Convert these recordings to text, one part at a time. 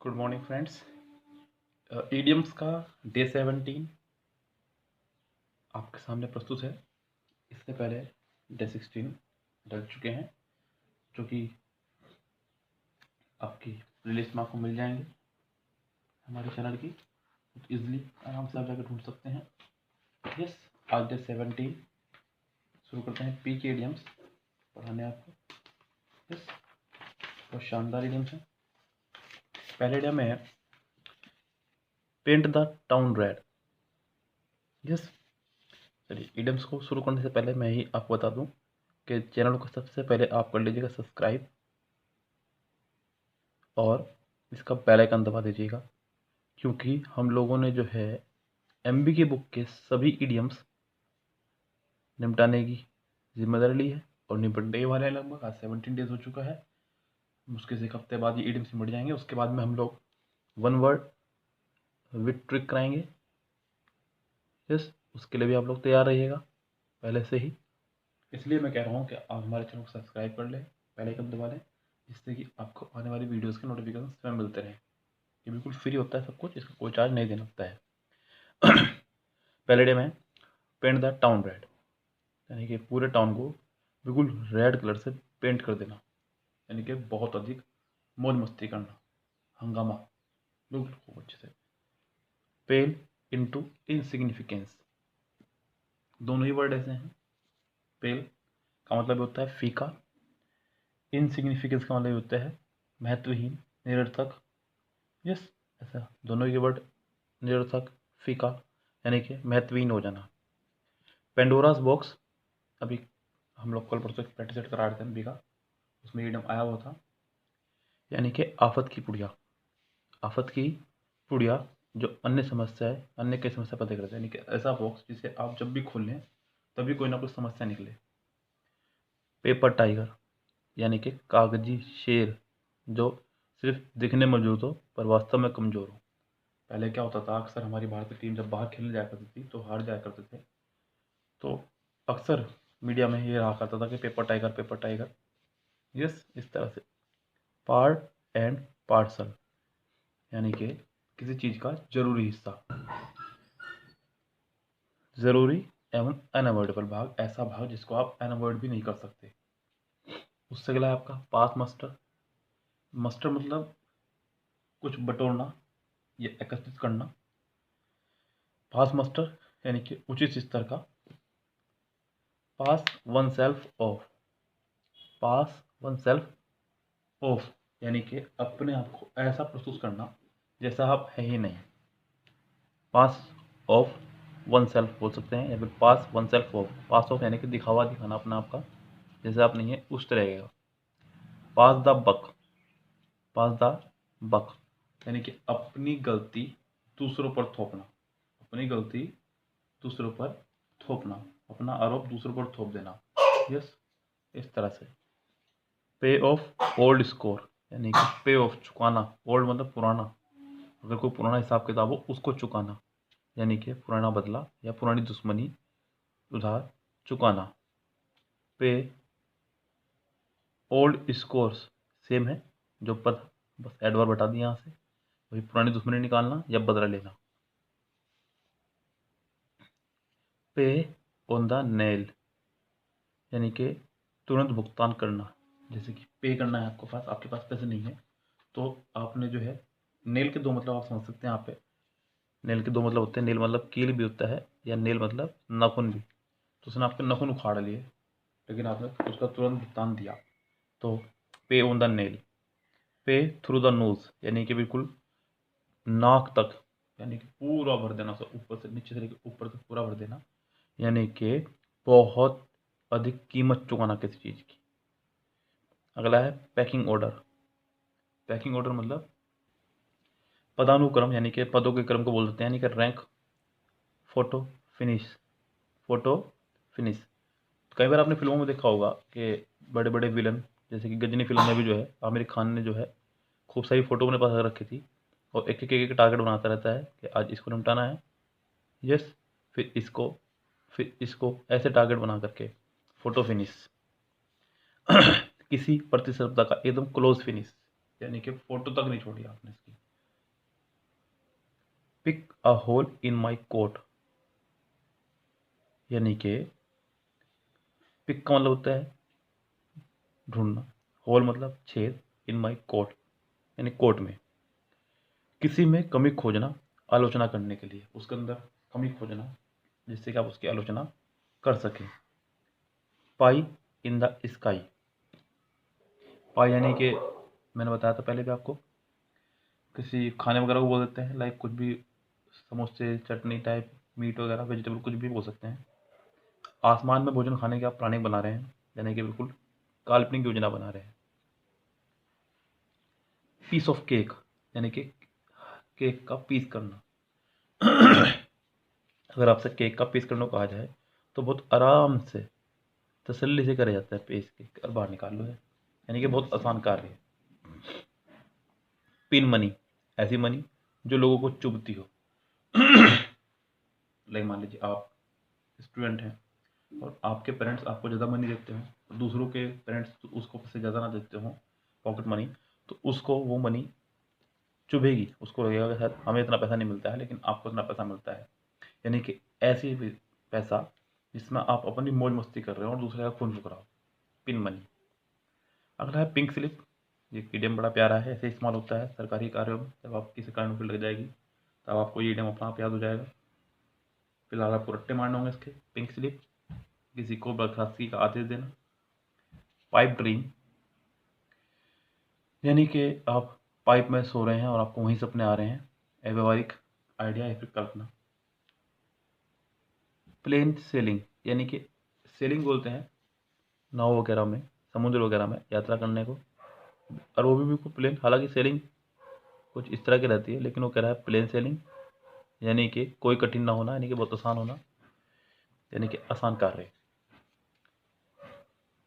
Good morning friends. Idioms का day 17 आपके सामने प्रस्तुत है। इससे पहले डे 16 डल चुके हैं, जो कि आपकी प्लेलिस्ट में आपको मिल जाएंगे हमारे चैनल की। इजली आराम से आप जाकर ढूंढ सकते हैं। यस, आज डे 17 शुरू करते हैं। पी के ईडियम्स पढ़ाने आपको। यस, बहुत शानदार ईडियम्स हैं। पहले ईडियम में है paint the town red. Yes, चलिए ईडियम्स को शुरू करने से पहले मैं ही आपको बता दूं कि चैनल को सबसे पहले आप कर लीजिएगा सब्सक्राइब और इसका बेल आइकन दबा दीजिएगा, क्योंकि हम लोगों ने जो है एमबी की बुक के सभी ईडियम्स निपटाने की जिम्मेदारी ली है और निपटने ही वाले हैं। लगभग आज 17 डेज हो चुका है। मुश्किल से एक हफ्ते बाद ये ईडियम्स निपट जाएंगे। उसके बाद में हम लोग वन वर्ड विथ ट्रिक कराएंगे। यस, उसके लिए भी आप लोग तैयार रहिएगा पहले से ही। इसलिए मैं कह रहा हूँ कि आप हमारे चैनल को सब्सक्राइब कर लें, बेल आइकन दबा लें, जिससे कि आपको आने वाली वीडियोज़ के नोटिफिकेशन स्वयं मिलते रहें। ये बिल्कुल फ्री होता है सब कुछ, इसका कोई चार्ज नहीं देना होता है। पहले डे में पेंट द टाउन रेड, यानी कि पूरे टाउन को बिल्कुल रेड कलर से पेंट कर देना, यानी कि बहुत अधिक मौज मस्ती करना, हंगामा, बिल्कुल खूब अच्छे से। पेल इनटू इनसिग्निफिकेंस, दोनों ही वर्ड ऐसे हैं। पेल का मतलब होता है फीका, इनसिग्निफिकेंस का मतलब होता है महत्वहीन, निरर्थक। यस, ऐसा दोनों ही वर्ड निरर्थक, फीका यानी कि महत्वहीन हो जाना। पेंडोरास बॉक्स, अभी हम लोग कल परसों प्रैक्टिस सेट करा रहे थे एमबी का, उसमें ईडियम आया हुआ था, यानी कि आफत की पुड़िया। आफत की पुड़िया जो अन्य समस्या है, अन्य कई समस्या पैदा करता है, यानी कि ऐसा बॉक्स जिसे आप जब भी खोल लें तभी कोई ना कोई समस्या निकले। पेपर टाइगर, यानी कि कागजी शेर जो सिर्फ दिखने मौजूद हो पर वास्तव में कमजोर हो। पहले क्या होता था, अक्सर हमारी भारतीय टीम जब बाहर खेलने जाया करती थी तो हार जाया करते थे, तो अक्सर मीडिया में ये रहा करता था कि paper tiger, paper tiger. Yes, इस तरह से। पार्ट एंड पार्सल, यानी कि किसी चीज का जरूरी हिस्सा, जरूरी एवं अनअवॉइडेबल भाग, ऐसा भाग जिसको आप अनअवॉइड भी नहीं कर सकते। उससे अगला है आपका पास मस्टर। मस्टर मतलब कुछ बटोरना या एकत्रित करना। पास मस्टर यानी कि उचित स्तर का। Pass oneself off, pass oneself off यानी कि अपने आप को ऐसा प्रस्तुत करना जैसा आप है ही नहीं। पास ऑफ वन सेल्फ बोल सकते हैं, या फिर pass oneself off. Pass off यानी कि दिखावा दिखाना अपना आपका जैसे आप नहीं है उस तरह का। पास the buck, pass the buck यानी कि अपनी गलती दूसरों पर थोपना, अपनी गलती दूसरों पर थोपना, अपना आरोप दूसरों पर थोप देना। यस, इस तरह से। पे ऑफ ओल्ड स्कोर, यानी कि पे ऑफ चुकाना। ओल्ड मतलब पुराना, अगर कोई पुराना हिसाब किताब हो उसको चुकाना, यानी कि पुराना बदला या पुरानी दुश्मनी उधार चुकाना। पे ओल्ड स्कोर्स सेम है, जो पद बस एडवर्ब हटा दिया यहाँ से, वही पुरानी दुश्मनी निकालना या बदला लेना। पे ऑन द नेल, यानी कि तुरंत भुगतान करना। जैसे कि पे करना है आपको पास, आपके पास पैसे नहीं है तो आपने जो है, नेल के दो मतलब आप समझ सकते हैं यहाँ पे। नेल के दो मतलब होते हैं, नेल मतलब कील भी होता है, या नेल मतलब नाखून भी। तो उसने आपके नाखून उखाड़ लिए, लेकिन आपने उसका तुरंत भुगतान दिया, तो पे ऑन द नेल। पे थ्रू द नोज, यानी कि बिल्कुल नाक तक, यानी कि पूरा भर देना, सब ऊपर से नीचे से ऊपर तक पूरा भर देना, यानी कि बहुत अधिक कीमत चुकाना किसी चीज़ की। अगला है पैकिंग ऑर्डर। पैकिंग ऑर्डर मतलब पदानुक्रम, यानी कि पदों के क्रम को बोल देते हैं, यानी कि rank, photo finish, photo finish. कई बार आपने फिल्मों में देखा होगा कि बड़े बड़े विलन, जैसे कि गजनी फिल्म में भी जो है आमिर खान ने जो है खूब सारी फोटो अपने पास रखी थी, और एक एक एक टारगेट बनाता रहता है कि आज इसको निपटाना है। यस, फिर इसको, फिर इसको, ऐसे टारगेट बना करके फोटो फिनिश। किसी प्रतिस्पर्धा का एकदम क्लोज फिनिश, यानी कि फोटो तक नहीं छोड़ी आपने इसकी, pick a hole in my coat, यानी कि पिक का मतलब होता है ढूंढना, होल मतलब छेद, इन माई कोट यानी कोट में। किसी में कमी खोजना, आलोचना करने के लिए, उसके अंदर कमी खोजना जिससे कि आप उसकी आलोचना कर सकें। पाई इन द स्काई, पाई यानी कि मैंने बताया था पहले भी आपको, किसी खाने वगैरह को बोल देते हैं, लाइक कुछ भी समोसे, चटनी टाइप, मीट वगैरह, वेजिटेबल, कुछ भी बोल सकते हैं। आसमान में भोजन खाने की आप प्लानिंग बना रहे हैं, यानी कि बिल्कुल काल्पनिक योजना बना रहे हैं। पीस ऑफ केक, यानी कि केक का पीस करना। अगर आपसे केक का पीस करने को कहा जाए तो बहुत आराम से, तसल्ली से करा जाता है, पीस के और बाहर निकाल लो है, यानी कि बहुत आसान कार्य है। पिन मनी, ऐसी मनी जो लोगों को चुभती हो। लाइक मान लीजिए आप स्टूडेंट हैं और आपके पेरेंट्स आपको ज़्यादा मनी देते हो, और दूसरों के पेरेंट्स उसको से ज़्यादा ना देते हो पॉकेट मनी, तो उसको वो मनी चुभेगी, उसको लगेगा कि शायद हमें इतना पैसा नहीं मिलता है लेकिन आपको इतना पैसा मिलता है। यानी कि ऐसी भी पैसा जिसमें आप अपनी मौज मस्ती कर रहे हो और दूसरे का खून फूक रहा हो, पिन मनी। अगला है पिंक स्लिप, ये इडियम बड़ा प्यारा है, ऐसे इस्तेमाल होता है सरकारी कार्यों में। जब आपकी सरकारी नौकरी लग जाएगी तब आपको ये इडियम अपना आप याद हो जाएगा। फिलहाल आपको रट्टे मारने होंगे इसके। पिंक स्लिप, किसी को बर्खास्तगी का आदेश देना। पाइप ड्रीम, यानी कि आप पाइप में सो रहे हैं और आपको वहीं सपने आ रहे हैं, व्यवहारिक आइडिया या फिर कल्पना। प्लेन सेलिंग, यानी कि सेलिंग बोलते हैं नाव वगैरह में, समुद्र वगैरह में यात्रा करने को, और वो भी बिल्कुल प्लेन। हालांकि सेलिंग कुछ इस तरह की रहती है, लेकिन वो कह रहा है प्लेन सेलिंग, यानी कि कोई कठिन ना होना, यानी कि बहुत आसान होना, यानी कि आसान कार्य।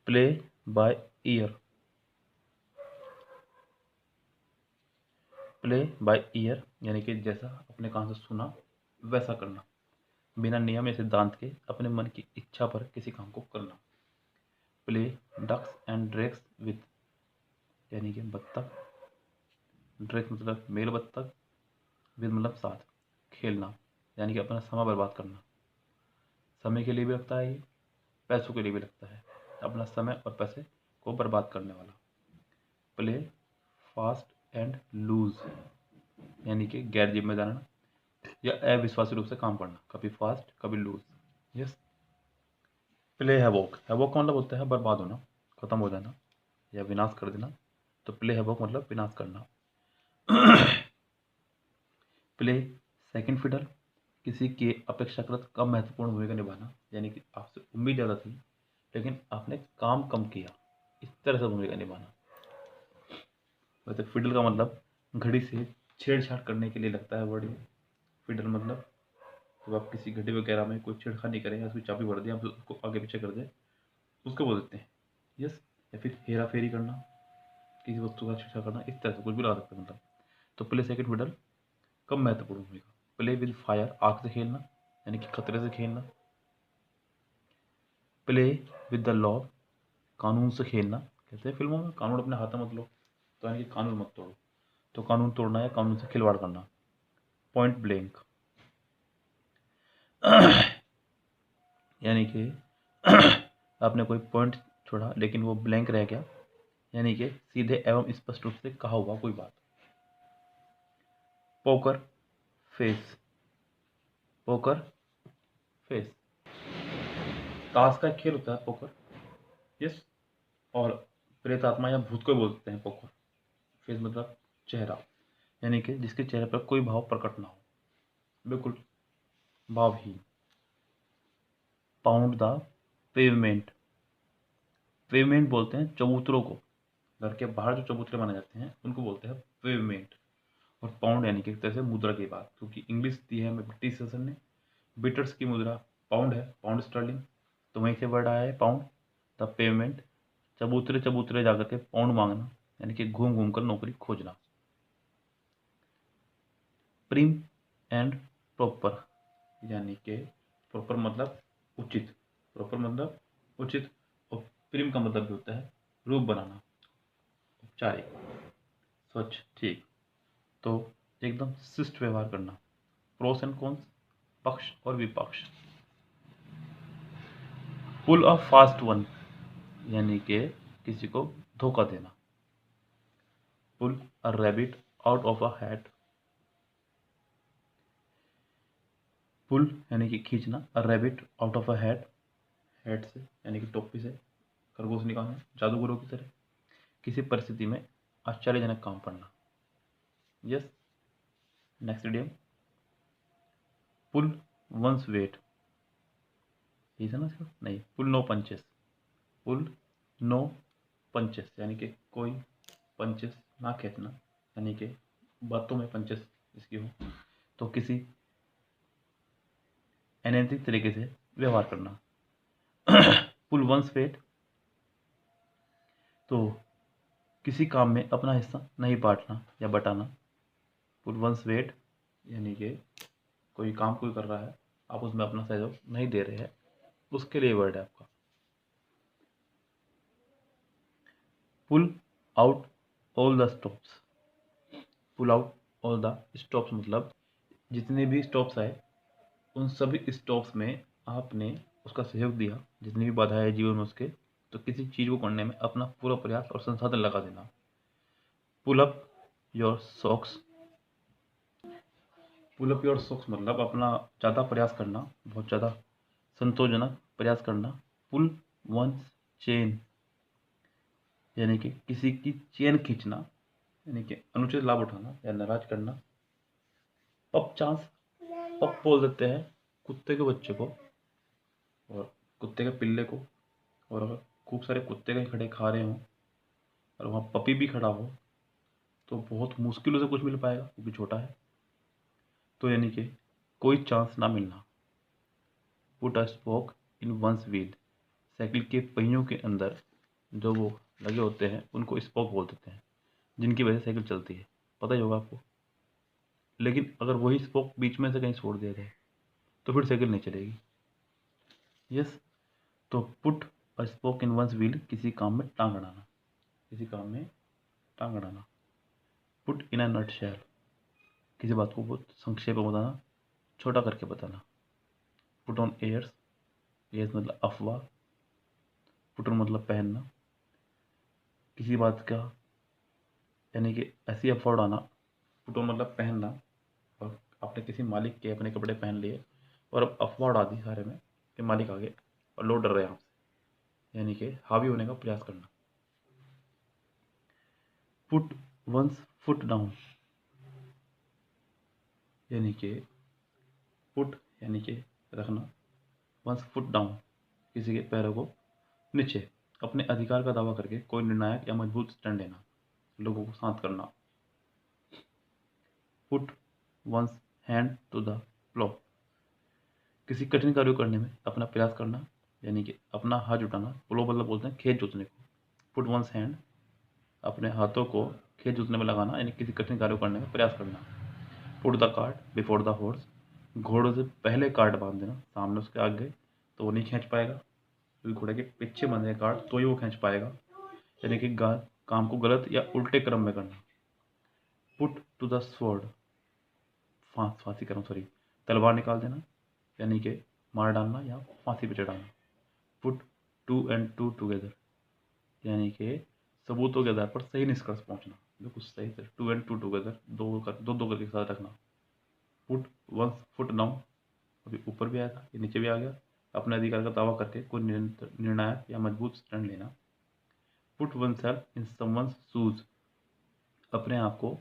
Play by year, play by year यानी कि जैसा अपने कान से सुना वैसा करना, बिना नियम या सिद्धांत के अपने मन की इच्छा पर किसी काम को करना। Play ducks and drakes with, यानी कि बत्तख, ड्रैग्स मतलब मेल बत्तख, विद मतलब साथ, खेलना, यानी कि अपना समय बर्बाद करना। समय के लिए भी लगता है ये, पैसों के लिए भी लगता है, अपना समय और पैसे को बर्बाद करने वाला। प्ले फास्ट एंड लूज, यानी कि गैर जिम्मेदार या अविश्वासी रूप से काम करना, कभी फास्ट कभी loose. Yes. Play havoc, havoc का मतलब होता है बर्बाद होना, खत्म हो जाना या विनाश कर देना, तो प्ले हैवॉक मतलब विनाश करना। प्ले सेकंड फिडल, किसी के अपेक्षाकृत कम महत्वपूर्ण भूमिका निभाना, यानी कि आपसे उम्मीद ज़्यादा थी लेकिन आपने काम कम किया, इस तरह से भूमिका निभाना। वैसे फिडल का मतलब घड़ी से छेड़छाड़ करने के लिए लगता है वर्ड। फिडल मतलब जब आप किसी घड़ी वगैरह में कोई छेड़खानी करें या उसकी चाबी भर दें, आप उसको आगे पीछे कर दें, उसको बोल देते हैं। यस। या फिर हेरा फेरी करना, किसी वस्तु का छेड़छाड़ करना, इस तरह से कुछ भी लगा सकते हैं मतलब। तो प्ले सेकंड फिडल कम महत्वपूर्ण भूमिका। प्ले विद फायर, आग से खेलना, यानी कि खतरे से खेलना। प्ले विद द लॉ, कानून से खेलना, कहते हैं फिल्मों में कानून अपने हाथ में मत लो, तो यानी कि कानून मत तोड़ो, तो कानून तोड़ना या कानून से खिलवाड़ करना। पॉइंट ब्लैंक, यानी कि आपने कोई पॉइंट छोड़ा लेकिन वो ब्लैंक रह गया, यानी कि सीधे एवं स्पष्ट रूप से कहा हुआ कोई बात। पोकर फेस, पोकर फेस, ताश का एक खेल होता है पोकर। यस। और प्रेत आत्मा या भूत को बोलते हैं पोकर फेस, मतलब चेहरा, यानी कि जिसके चेहरे पर कोई भाव प्रकट ना हो, बिल्कुल भावहीन। पाउंड द पेवमेंट, पेवमेंट बोलते हैं चबूतरों को, घर के बाहर जो चबूतरे माने जाते हैं उनको बोलते हैं पेवमेंट। और पाउंड यानी कि एक तरह से मुद्रा की बात, क्योंकि इंग्लिश दी है हमें ब्रिटिश शासन ने, ब्रिटिश की मुद्रा पाउंड है, पाउंड स्टर्लिंग, तो वहीं से वर्ड आया है पाउंड। द पेमेंट, चबूतरे चबूतरे जाकर के पाउंड मांगना, यानी कि घूम घूम कर नौकरी खोजना। प्रीम एंड प्रॉपर, यानी कि प्रॉपर मतलब उचित, प्रॉपर मतलब उचित, और प्रीम का मतलब भी होता है रूप बनाना, औपचारिक, स्वच्छ, ठीक, तो एकदम शिष्ट व्यवहार करना। प्रोस एंड कॉन्स, पक्ष और विपक्ष। पुल अ फास्ट वन यानी कि किसी को धोखा देना। Pull a rabbit out of a hat. Pull यानी कि खींचना, a rabbit out of a hat, hat से यानी कि टोपी से खरगोश निकालना, जादूगरों की तरह किसी परिस्थिति में आश्चर्यजनक काम करना। यस। नेक्स्ट इडियम, पुल वंस वेट। यही था ना इसका? नहीं, पुल नो पंचेस। पुल नो पंचेस यानी कि कोई पंचेस ना खींचना, यानी कि बातों में पंचेस इसकी हो तो किसी अनैतिक तरीके से व्यवहार करना। पुल वंस वेट तो किसी काम में अपना हिस्सा नहीं बांटना या बटाना। पुल वंस वेट यानी कि कोई काम कोई कर रहा है, आप उसमें अपना सहयोग नहीं दे रहे हैं, उसके लिए वर्ड है आपका। Pull out all the stops. Pull out all the stops मतलब जितने भी स्टॉप्स आए उन सभी स्टॉप्स में आपने उसका सहयोग दिया, जितनी भी बाधाएं है जीवन में उसके, तो किसी चीज़ को करने में अपना पूरा प्रयास और संसाधन लगा देना। Pull up your socks. Pull up your socks मतलब अपना ज़्यादा प्रयास करना, बहुत ज़्यादा संतोषजनक प्रयास करना। पुल वंस चेन यानी कि किसी की चेन खींचना, यानी कि अनुचित लाभ उठाना या नाराज करना। पप चांस, पप बोल देते हैं कुत्ते के बच्चे को और कुत्ते के पिल्ले को, और अगर खूब सारे कुत्ते कहीं खड़े खा रहे हों और वहाँ पपी भी खड़ा हो तो बहुत मुश्किलों से कुछ मिल पाएगा क्योंकि छोटा है, तो यानी कि कोई चांस ना मिलना। Put a spoke in one's wheel. Cycle के पहियों के अंदर जो वो लगे होते हैं उनको स्पोक बोल देते हैं, जिनकी वजह से साइकिल चलती है, पता ही होगा आपको। लेकिन अगर वही स्पोक बीच में से कहीं छोड़ दिया जाए तो फिर साइकिल नहीं चलेगी। यस। तो put a spoke in one's wheel किसी काम में टांग अड़ाना, किसी काम में टांग अड़ाना। Put in a nut shell किसी बात को बहुत संक्षेप में बताना, छोटा करके बताना। पुट ऑन एयर्स, एयर्स मतलब अफवाह, पुट ऑन मतलब पहनना, किसी बात का यानी कि ऐसी अफवाह उड़ाना। पुट ऑन मतलब पहनना, और आपने किसी मालिक के अपने कपड़े पहन लिए और अब अफवाह उड़ा दी सारे में कि मालिक आ गए और लोग डर रहे हैं आपसे, यानी कि हावी होने का प्रयास करना। पुट वंस फुट डाउन यानी कि पुट यानी कि रखना, वंस फुट डाउन किसी के पैरों को नीचे, अपने अधिकार का दावा करके कोई निर्णायक या मजबूत स्टैंड लेना, लोगों को शांत करना। Put one's hand to the plough किसी कठिन कार्य करने में अपना प्रयास करना, यानी कि अपना हाथ जुटाना। प्लो मतलब बोलते हैं खेत जोतने को। पुट वंस हैंड अपने हाथों को खेत जोतने में लगाना, यानी किसी कठिन कार्य करने में प्रयास करना। Put the cart before the horse घोड़ों से पहले कार्ट बांध देना, सामने उसके आगे तो वो नहीं खींच पाएगा, क्योंकि घोड़े के पीछे बंधे कार्ट तो ही वो खींच पाएगा, यानी कि काम को गलत या उल्टे क्रम में करना। पुट टू द स्वॉर्ड फांसी करना, सॉरी, तलवार निकाल देना, यानी कि मार डालना या फांसी पे चढ़ाना। Put two and two together यानी कि सबूतों के आधार पर सही निष्कर्ष पहुंचना, बिल्कुल सही से। टू एंड टू टुगेदर दो करके साथ रखना। पुट वंस फुट डाउन अभी ऊपर भी आया था, ये नीचे भी आ गया, अपने अधिकार का दावा करके कोई निर्णायक या मजबूत स्टैंड लेना। Put one self in someone's shoes अपने आप को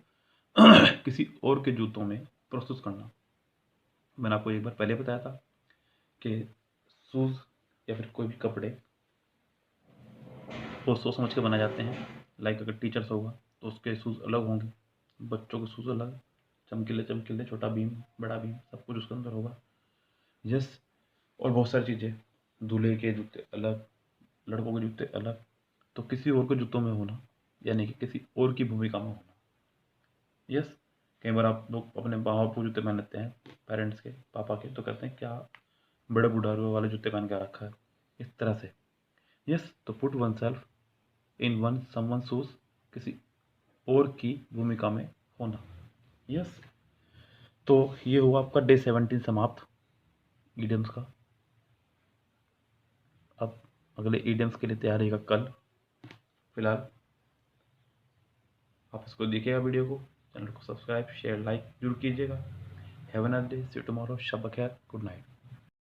किसी और के जूतों में प्रस्तुत करना। मैंने आपको एक बार पहले बताया था कि शूज़ या फिर कोई भी कपड़े वो सोच समझ के बनाए जाते हैं। लाइक अगर टीचर्स होगा तो उसके शूज़ अलग होंगे, बच्चों के शूज़ अलग, चमकीले चमकीले, छोटा बीम बड़ा बीम सब कुछ उसके अंदर होगा। यस। और बहुत सारी चीज़ें, दूल्हे के जूते अलग, लड़कों के जूते अलग, तो किसी और के जूतों में होना यानी कि किसी और की भूमिका में होना। यस। कई बार आप लोग अपने माँ बाप को जूते पहन लेते हैं, पेरेंट्स के, पापा के, तो कहते हैं क्या बड़े बुढ़ारू वाले जूते पहन के रखा है, इस तरह से। यस। तो put one self in one someone shoes किसी और की भूमिका में होना। यस। तो ये हुआ आपका डे 17 समाप्त ईडियम्स का। अब अगले ईडियम्स के लिए तैयार रहेगा कल। फिलहाल आप इसको देखिएगा, वीडियो को, चैनल को सब्सक्राइब शेयर लाइक जरूर कीजिएगा। Have a nice day, see you tomorrow, शब बखैर, गुड नाइट।